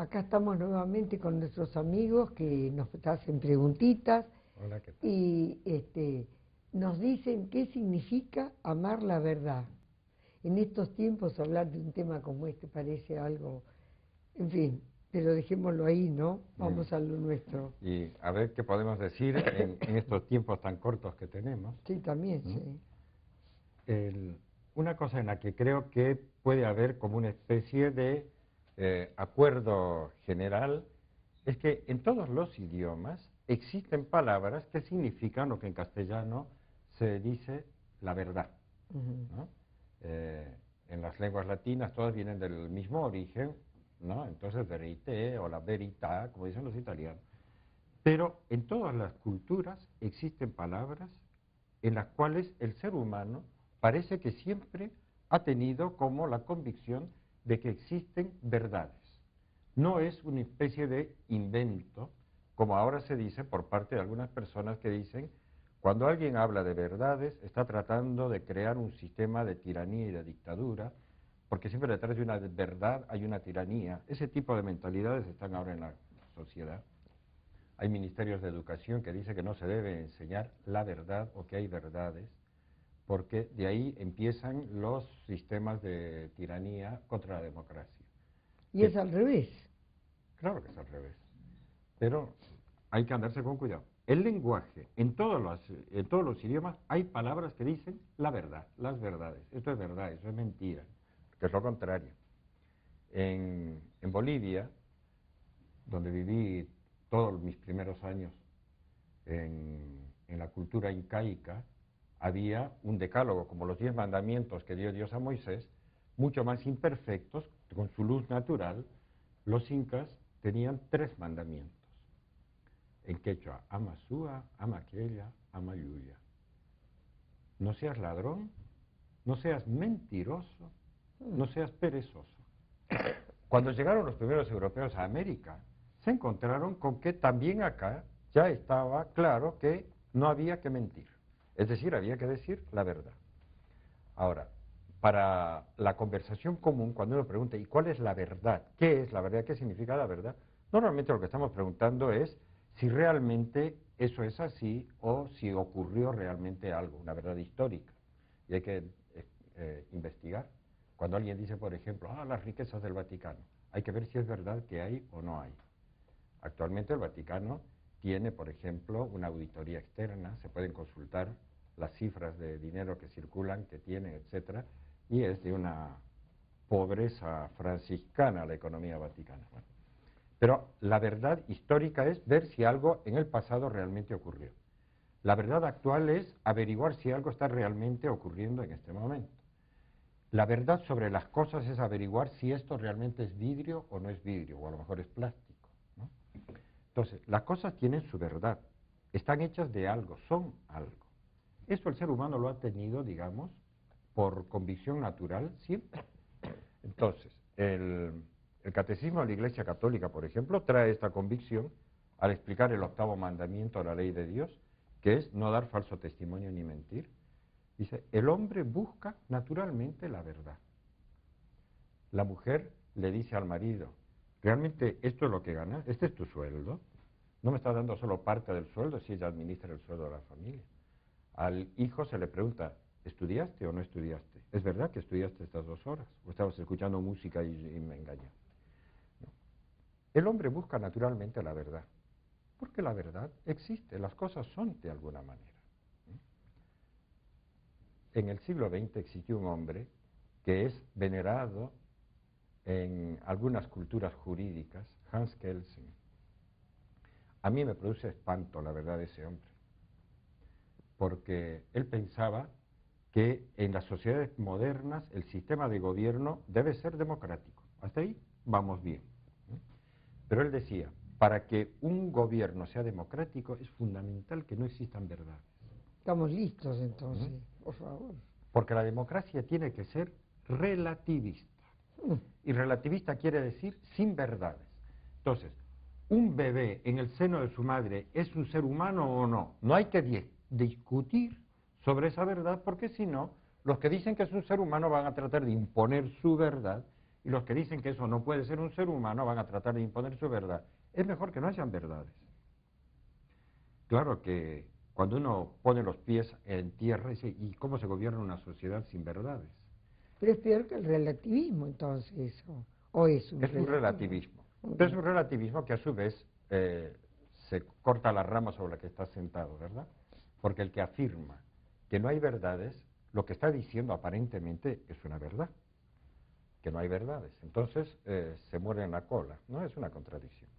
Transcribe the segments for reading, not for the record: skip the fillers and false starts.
Acá estamos nuevamente con nuestros amigos que nos hacen preguntitas. Hola, ¿qué tal? Y nos dicen qué significa amar la verdad. En estos tiempos hablar de un tema como este parece algo, en fin, pero dejémoslo ahí, ¿no? Vamos a lo nuestro. Y a ver qué podemos decir en estos tiempos tan cortos que tenemos. Sí, también, sí. Una cosa en la que creo que puede haber como una especie de acuerdo general es que en todos los idiomas existen palabras que significan lo que en castellano se dice la verdad, ¿no? En las lenguas latinas todas vienen del mismo origen, ¿no? Entonces verité o la verità, como dicen los italianos. Pero en todas las culturas existen palabras en las cuales el ser humano parece que siempre ha tenido como la convicción de que existen verdades. No es una especie de invento, como ahora se dice por parte de algunas personas que dicen, cuando alguien habla de verdades, está tratando de crear un sistema de tiranía y de dictadura, porque siempre detrás de una verdad hay una tiranía. Ese tipo de mentalidades están ahora en la sociedad. Hay ministerios de educación que dicen que no se debe enseñar la verdad o que hay verdades, porque de ahí empiezan los sistemas de tiranía contra la democracia. Y es al revés. Claro que es al revés, pero hay que andarse con cuidado. El lenguaje, en todos los idiomas, hay palabras que dicen la verdad, las verdades. Esto es verdad, eso es mentira, que es lo contrario. En Bolivia, donde viví todos mis primeros años en la cultura incaica, había un decálogo, como los 10 mandamientos que dio Dios a Moisés, mucho más imperfectos, con su luz natural. Los incas tenían 3 mandamientos. En quechua, ama sua, ama aquella, ama yuya. No seas ladrón, no seas mentiroso, no seas perezoso. Cuando llegaron los primeros europeos a América, se encontraron con que también acá ya estaba claro que no había que mentir. Es decir, había que decir la verdad. Ahora, para la conversación común, cuando uno pregunta, ¿y cuál es la verdad? ¿Qué es la verdad? ¿Qué significa la verdad? Normalmente lo que estamos preguntando es si realmente eso es así o si ocurrió realmente algo, una verdad histórica. Y hay que investigar. Cuando alguien dice, por ejemplo, las riquezas del Vaticano, hay que ver si es verdad que hay o no hay. Actualmente el Vaticano tiene, por ejemplo, una auditoría externa, se pueden consultar las cifras de dinero que circulan, que tienen, etcétera, y es de una pobreza franciscana la economía vaticana. Bueno, pero la verdad histórica es ver si algo en el pasado realmente ocurrió. La verdad actual es averiguar si algo está realmente ocurriendo en este momento. La verdad sobre las cosas es averiguar si esto realmente es vidrio o no es vidrio, o a lo mejor es plástico, ¿no? Entonces, las cosas tienen su verdad, están hechas de algo, son algo. Esto el ser humano lo ha tenido, digamos, por convicción natural siempre. Entonces, el catecismo de la Iglesia Católica, por ejemplo, trae esta convicción al explicar el 8º mandamiento de la ley de Dios, que es no dar falso testimonio ni mentir. Dice, el hombre busca naturalmente la verdad. La mujer le dice al marido, ¿realmente esto es lo que ganas? ¿Este es tu sueldo? No me estás dando solo parte del sueldo si ella administra el sueldo de la familia. Al hijo se le pregunta, ¿estudiaste o no estudiaste? ¿Es verdad que estudiaste estas 2 horas? ¿O estabas escuchando música y me engañó? No. El hombre busca naturalmente la verdad, porque la verdad existe, las cosas son de alguna manera. En el siglo XX existió un hombre que es venerado en algunas culturas jurídicas, Hans Kelsen. A mí me produce espanto la verdad de ese hombre, porque él pensaba que en las sociedades modernas el sistema de gobierno debe ser democrático. Hasta ahí vamos bien. Pero él decía, para que un gobierno sea democrático es fundamental que no existan verdades. Estamos listos entonces, por favor. Porque la democracia tiene que ser relativista. Y relativista quiere decir sin verdades. Entonces, ¿un bebé en el seno de su madre es un ser humano o no? No hay que discutir sobre esa verdad, porque si no, los que dicen que es un ser humano van a tratar de imponer su verdad y los que dicen que eso no puede ser un ser humano van a tratar de imponer su verdad. Es mejor que no hayan verdades. Claro que cuando uno pone los pies en tierra, dice, ¿y cómo se gobierna una sociedad sin verdades? Pero es peor que el relativismo, entonces, eso. ¿O es un Es un relativismo. Pero es un relativismo que a su vez se corta la rama sobre la que está sentado, ¿verdad? Porque el que afirma que no hay verdades, lo que está diciendo aparentemente es una verdad, que no hay verdades. Entonces se muere en la cola, ¿no? Es una contradicción.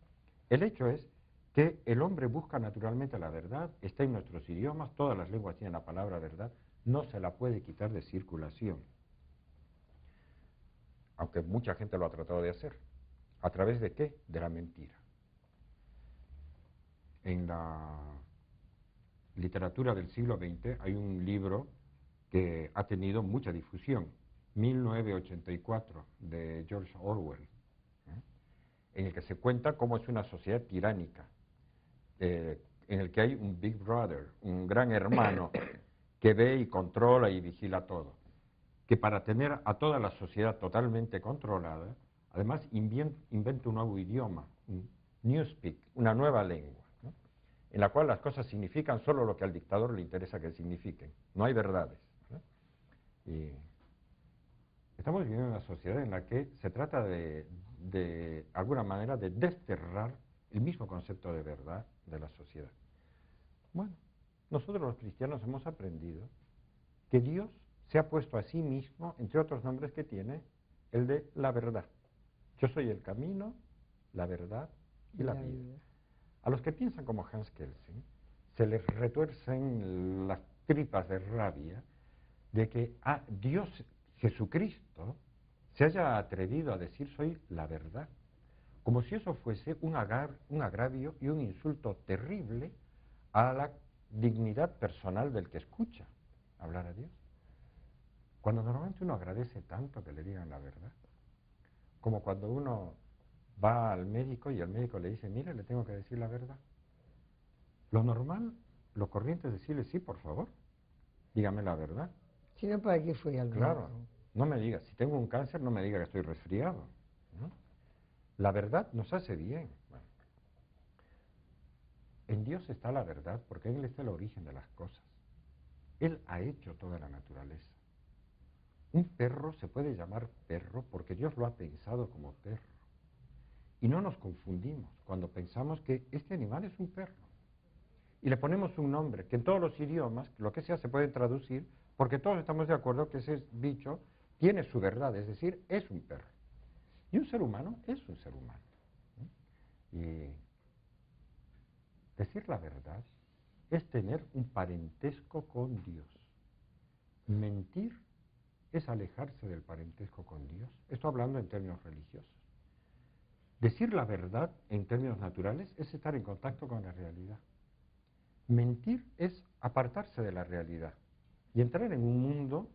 El hecho es que el hombre busca naturalmente la verdad, está en nuestros idiomas, todas las lenguas tienen la palabra verdad, no se la puede quitar de circulación, aunque mucha gente lo ha tratado de hacer. ¿A través de qué? De la mentira. En la literatura del siglo XX hay un libro que ha tenido mucha difusión, 1984, de George Orwell, en el que se cuenta cómo es una sociedad tiránica, en el que hay un Big Brother, un gran hermano, que ve y controla y vigila todo. Que para tener a toda la sociedad totalmente controlada, además inventa un nuevo idioma, un Newspeak, una nueva lengua, ¿no? En la cual las cosas significan solo lo que al dictador le interesa que signifiquen. No hay verdades, ¿no? Y estamos viviendo en una sociedad en la que se trata de alguna manera, de desterrar el mismo concepto de verdad de la sociedad. Bueno, nosotros los cristianos hemos aprendido que Dios se ha puesto a sí mismo, entre otros nombres que tiene, el de la verdad. Yo soy el camino, la verdad y la vida. A los que piensan como Hans Kelsen, se les retuercen las tripas de rabia de que Dios Jesucristo se haya atrevido a decir soy la verdad, como si eso fuese un agravio y un insulto terrible a la dignidad personal del que escucha hablar a Dios. Cuando normalmente uno agradece tanto que le digan la verdad, como cuando uno va al médico y el médico le dice, mire, le tengo que decir la verdad. Lo normal, lo corriente es decirle, sí, por favor, dígame la verdad. Si no, ¿para qué fue al médico? Claro, no me diga, si tengo un cáncer, no me diga que estoy resfriado, ¿no? La verdad nos hace bien. Bueno, en Dios está la verdad porque en Él está el origen de las cosas. Él ha hecho toda la naturaleza. Un perro se puede llamar perro porque Dios lo ha pensado como perro. Y no nos confundimos cuando pensamos que este animal es un perro. Y le ponemos un nombre que en todos los idiomas, lo que sea, se puede traducir porque todos estamos de acuerdo que ese bicho tiene su verdad, es decir, es un perro. Y un ser humano es un ser humano. Y decir la verdad es tener un parentesco con Dios. Mentir es alejarse del parentesco con Dios. Esto hablando en términos religiosos. Decir la verdad en términos naturales es estar en contacto con la realidad. Mentir es apartarse de la realidad y entrar en un mundo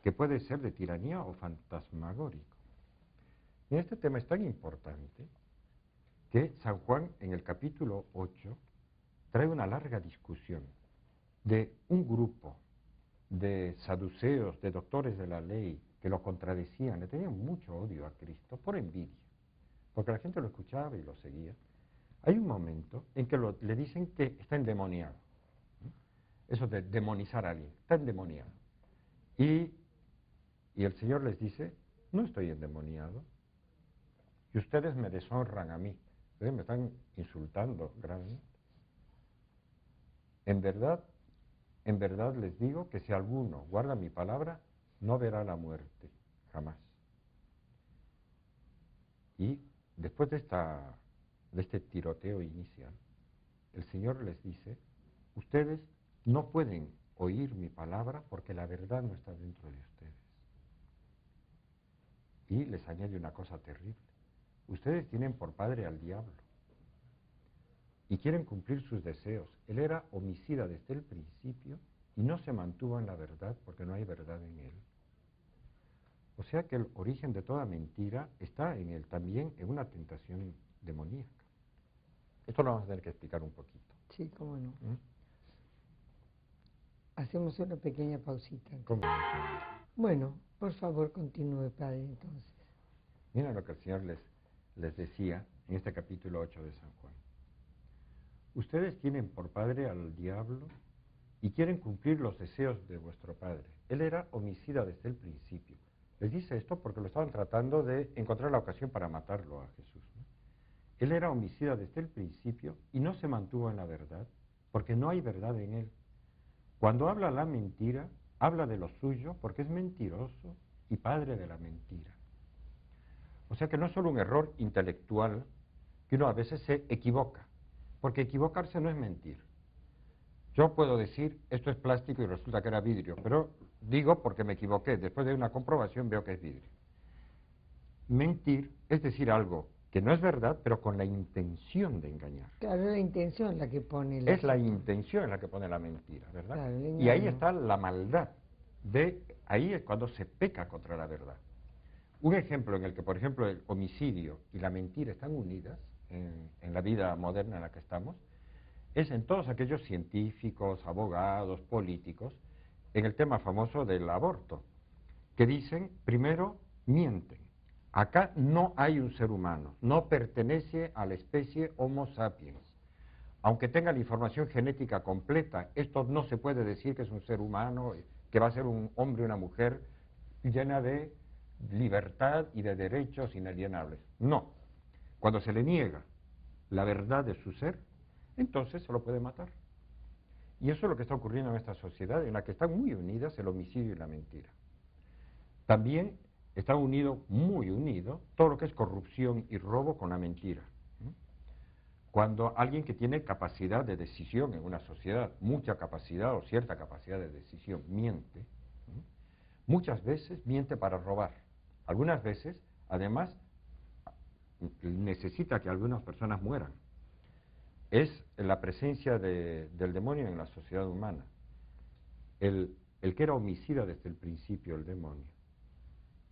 que puede ser de tiranía o fantasmagórico. Y este tema es tan importante que San Juan en el capítulo 8 trae una larga discusión de un grupo de saduceos, de doctores de la ley, que lo contradecían, le tenían mucho odio a Cristo por envidia, porque la gente lo escuchaba y lo seguía. Hay un momento en que le dicen que está endemoniado, ¿no? Eso de demonizar a alguien, está endemoniado. Y el Señor les dice, no estoy endemoniado, y ustedes me deshonran a mí, ustedes me están insultando gravemente. En verdad les digo que si alguno guarda mi palabra, no verá la muerte, jamás. Y después de este tiroteo inicial, el Señor les dice, ustedes no pueden oír mi palabra porque la verdad no está dentro de ustedes. Y les añade una cosa terrible. Ustedes tienen por padre al diablo y quieren cumplir sus deseos. Él era homicida desde el principio y no se mantuvo en la verdad porque no hay verdad en él. O sea que el origen de toda mentira está en él, también en una tentación demoníaca. Esto lo vamos a tener que explicar un poquito. Sí, cómo no. Hacemos una pequeña pausita. ¿Cómo? Bueno, por favor, continúe, padre, entonces. Miren lo que el Señor les decía en este capítulo 8 de San Juan. Ustedes tienen por padre al diablo y quieren cumplir los deseos de vuestro padre. Él era homicida desde el principio. Les dice esto porque lo estaban tratando de encontrar la ocasión para matarlo a Jesús, ¿no? Él era homicida desde el principio y no se mantuvo en la verdad porque no hay verdad en él. Cuando habla la mentira, habla de lo suyo porque es mentiroso y padre de la mentira. O sea que no es solo un error intelectual, que uno a veces se equivoca, porque equivocarse no es mentir. Yo puedo decir, esto es plástico y resulta que era vidrio, pero digo porque me equivoqué, después de una comprobación veo que es vidrio. Mentir es decir algo que no es verdad, pero con la intención de engañar. Claro, es la intención la que pone Es la intención la que pone la mentira, ¿verdad? Claro, el y ahí engaño. está la maldad. Ahí es cuando se peca contra la verdad. Un ejemplo en el que, por ejemplo, el homicidio y la mentira están unidas en la vida moderna en la que estamos, es en todos aquellos científicos, abogados, políticos, en el tema famoso del aborto, que dicen, primero, mienten. Acá no hay un ser humano, no pertenece a la especie Homo sapiens. Aunque tenga la información genética completa, esto no se puede decir que es un ser humano, que va a ser un hombre o una mujer llena de libertad y de derechos inalienables. No. Cuando se le niega la verdad de su ser, entonces se lo puede matar. Y eso es lo que está ocurriendo en esta sociedad, en la que están muy unidas el homicidio y la mentira. También está unido, muy unido, todo lo que es corrupción y robo con la mentira. Cuando alguien que tiene capacidad de decisión en una sociedad, mucha capacidad o cierta capacidad de decisión, miente, muchas veces miente para robar. Algunas veces, además, necesita que algunas personas mueran. Es la presencia del demonio en la sociedad humana. El que era homicida desde el principio, el demonio,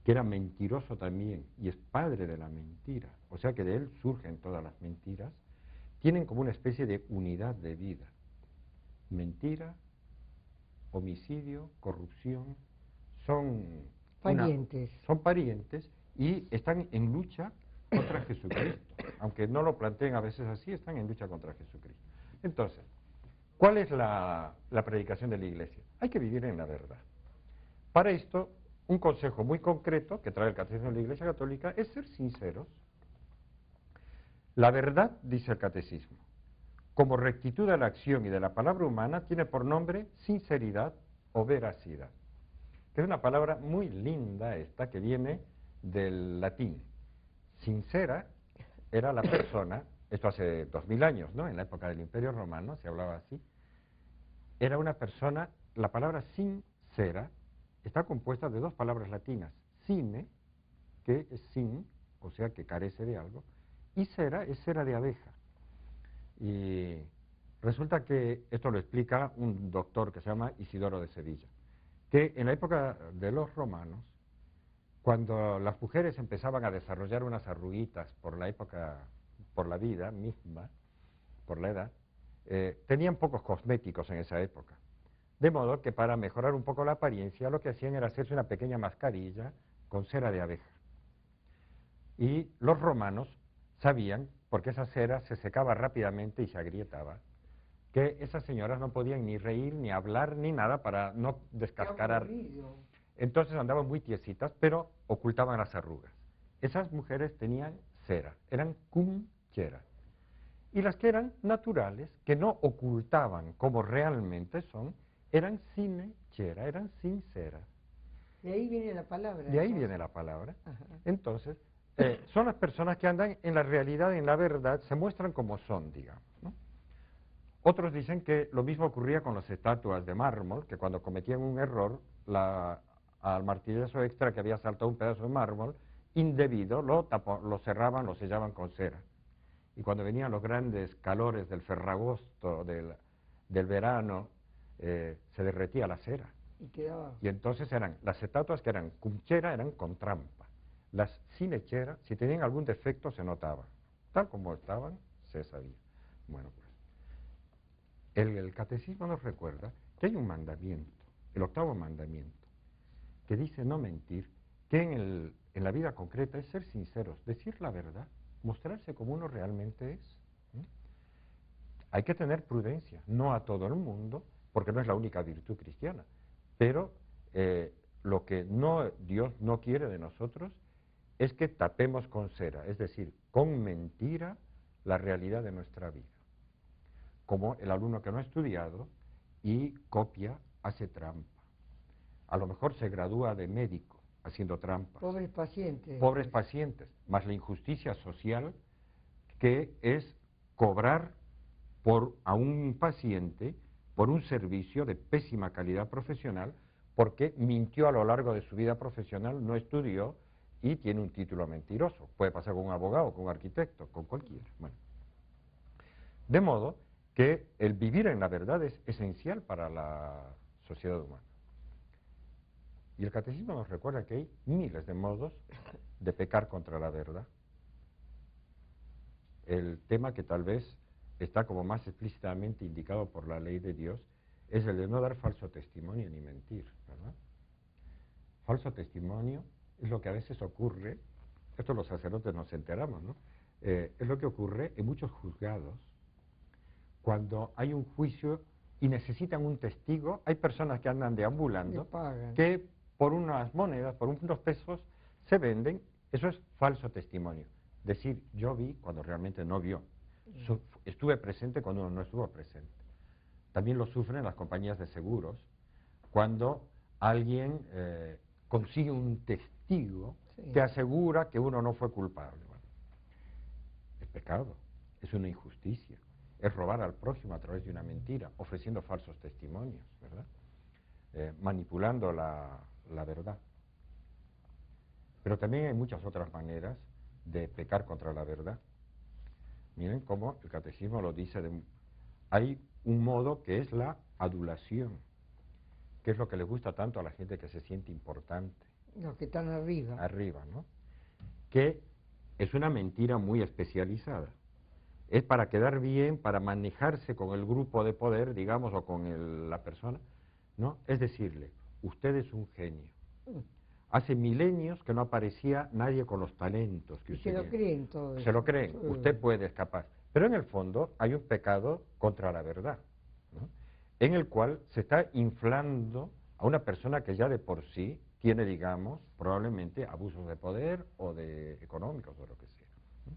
que era mentiroso también y es padre de la mentira, o sea que de él surgen todas las mentiras, tienen como una especie de unidad de vida. Mentira, homicidio, corrupción, son Parientes. son parientes y están en lucha contra Jesucristo. Aunque no lo planteen a veces así, están en lucha contra Jesucristo. Entonces, ¿cuál es la predicación de la Iglesia? Hay que vivir en la verdad. Para esto, un consejo muy concreto que trae el Catecismo de la Iglesia Católica es ser sinceros. La verdad, dice el Catecismo, como rectitud de la acción y de la palabra humana, tiene por nombre sinceridad o veracidad, que es una palabra muy linda esta, que viene del latín. Sincera era la persona, esto hace 2000 años, ¿no? En la época del Imperio Romano se hablaba así, era una persona, la palabra sincera está compuesta de dos palabras latinas, sine, que es sin, o sea que carece de algo, y cera es cera de abeja. Y resulta que esto lo explica un doctor que se llama Isidoro de Sevilla, que en la época de los romanos, cuando las mujeres empezaban a desarrollar unas arruguitas por la época, por la vida misma, por la edad, tenían pocos cosméticos en esa época. De modo que para mejorar un poco la apariencia, lo que hacían era hacerse una pequeña mascarilla con cera de abeja. Y los romanos sabían, porque esa cera se secaba rápidamente y se agrietaba, que esas señoras no podían ni reír, ni hablar, ni nada para no descascarar. Entonces andaban muy tiesitas, pero ocultaban las arrugas. Esas mujeres tenían cera, eran cumcheras. Y las que eran naturales, que no ocultaban como realmente son, eran sinechera, eran sinceras. De ahí viene la palabra. De ahí viene la palabra. Ajá. Entonces, son las personas que andan en la realidad, en la verdad, se muestran como son, digamos, ¿no? Otros dicen que lo mismo ocurría con las estatuas de mármol, que cuando cometían un error, al martillazo extra que había saltado un pedazo de mármol indebido, lo cerraban, lo sellaban con cera. Y cuando venían los grandes calores del ferragosto, del verano, se derretía la cera. Y entonces eran las estatuas que eran cumchera, eran con trampa. Las sinechera, si tenían algún defecto, se notaba. Tal como estaban, se sabía. Bueno, pues, el catecismo nos recuerda que hay un mandamiento, el 8º mandamiento, que dice no mentir, que en la vida concreta es ser sinceros, decir la verdad, mostrarse como uno realmente es. Hay que tener prudencia, no a todo el mundo, porque no es la única virtud cristiana, pero lo que Dios no quiere de nosotros es que tapemos con cera, es decir, con mentira, la realidad de nuestra vida. Como el alumno que no ha estudiado y copia, hace trampa. A lo mejor se gradúa de médico haciendo trampas. Pobres pacientes. Pobres pacientes, más la injusticia social que es cobrar a un paciente por un servicio de pésima calidad profesional porque mintió a lo largo de su vida profesional, no estudió y tiene un título mentiroso. Puede pasar con un abogado, con un arquitecto, con cualquiera. Bueno. De modo que el vivir en la verdad es esencial para la sociedad humana. Y el catecismo nos recuerda que hay miles de modos de pecar contra la verdad. El tema que tal vez está como más explícitamente indicado por la ley de Dios es el de no dar falso testimonio ni mentir, ¿verdad? Falso testimonio es lo que a veces ocurre, esto los sacerdotes nos enteramos, ¿no? Es lo que ocurre en muchos juzgados, cuando hay un juicio y necesitan un testigo, hay personas que andan deambulando, que por unas monedas, por unos pesos, se venden, eso es falso testimonio. Decir, yo vi cuando realmente no vio. Estuve presente cuando uno no estuvo presente. También lo sufren las compañías de seguros, cuando alguien consigue un testigo que asegura que uno no fue culpable. Bueno, es pecado, es una injusticia, es robar al prójimo a través de una mentira, ofreciendo falsos testimonios, ¿verdad? Manipulando la verdad. Pero también hay muchas otras maneras de pecar contra la verdad. Miren cómo el catecismo lo dice, hay un modo que es la adulación, que es lo que le gusta tanto a la gente que se siente importante. Los que están arriba. Arriba, ¿no? Que es una mentira muy especializada. Es para quedar bien, para manejarse con el grupo de poder, digamos, o con la persona, ¿no? Es decirle, usted es un genio. Hace milenios que no aparecía nadie con los talentos que usted tiene. Se lo creen todos. Se lo creen, usted puede escapar. Pero en el fondo hay un pecado contra la verdad, ¿no? En el cual se está inflando a una persona que ya de por sí tiene, digamos, probablemente abusos de poder o de económicos o lo que sea, ¿no?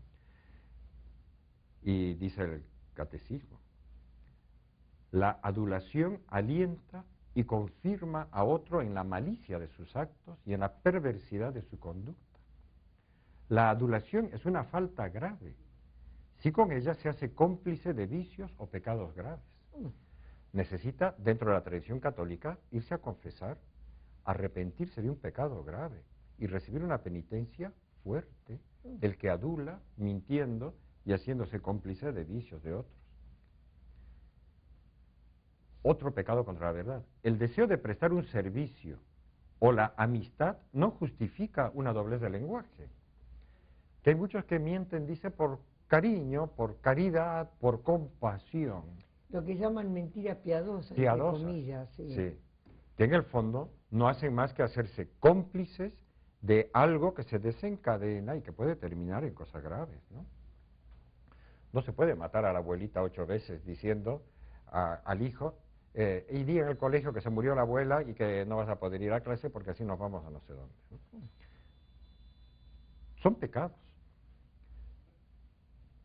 Y dice el catecismo, la adulación alienta y confirma a otro en la malicia de sus actos y en la perversidad de su conducta. La adulación es una falta grave, si con ella se hace cómplice de vicios o pecados graves. Necesita, dentro de la tradición católica, irse a confesar, arrepentirse de un pecado grave y recibir una penitencia fuerte, el que adula, mintiendo y haciéndose cómplice de vicios de otros. Otro pecado contra la verdad. El deseo de prestar un servicio o la amistad no justifica una doblez de lenguaje. Que hay muchos que mienten, dice, por cariño, por caridad, por compasión. Lo que llaman mentira piadosa, entre comillas. Sí. Que en el fondo no hacen más que hacerse cómplices de algo que se desencadena y que puede terminar en cosas graves, ¿no? No se puede matar a la abuelita 8 veces diciendo al hijo, y di en el colegio que se murió la abuela y que no vas a poder ir a clase porque así nos vamos a no sé dónde, ¿no? Son pecados.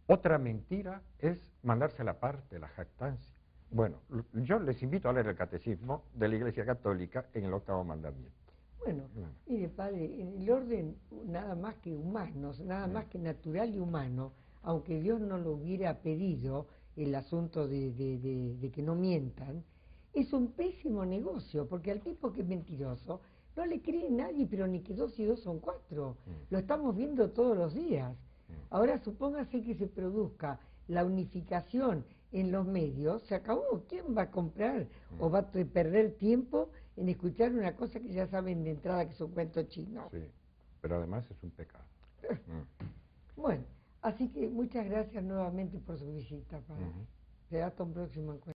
Otra mentira es mandarse la parte, la jactancia. Bueno, yo les invito a leer el catecismo de la Iglesia Católica en el 8º mandamiento. Bueno, mire padre, en el orden nada más que humano, nada más que natural y humano, aunque Dios no lo hubiera pedido, el asunto de que no mientan, es un pésimo negocio, porque al tipo que es mentiroso no le cree nadie, pero ni que 2 y 2 son 4. Lo estamos viendo todos los días. Ahora supóngase que se produzca la unificación en los medios, se acabó. ¿Quién va a comprar o va a perder tiempo en escuchar una cosa que ya saben de entrada que es un cuento chino? Sí, pero además es un pecado. Bueno, así que muchas gracias nuevamente por su visita, padre. Será hasta un próximo encuentro.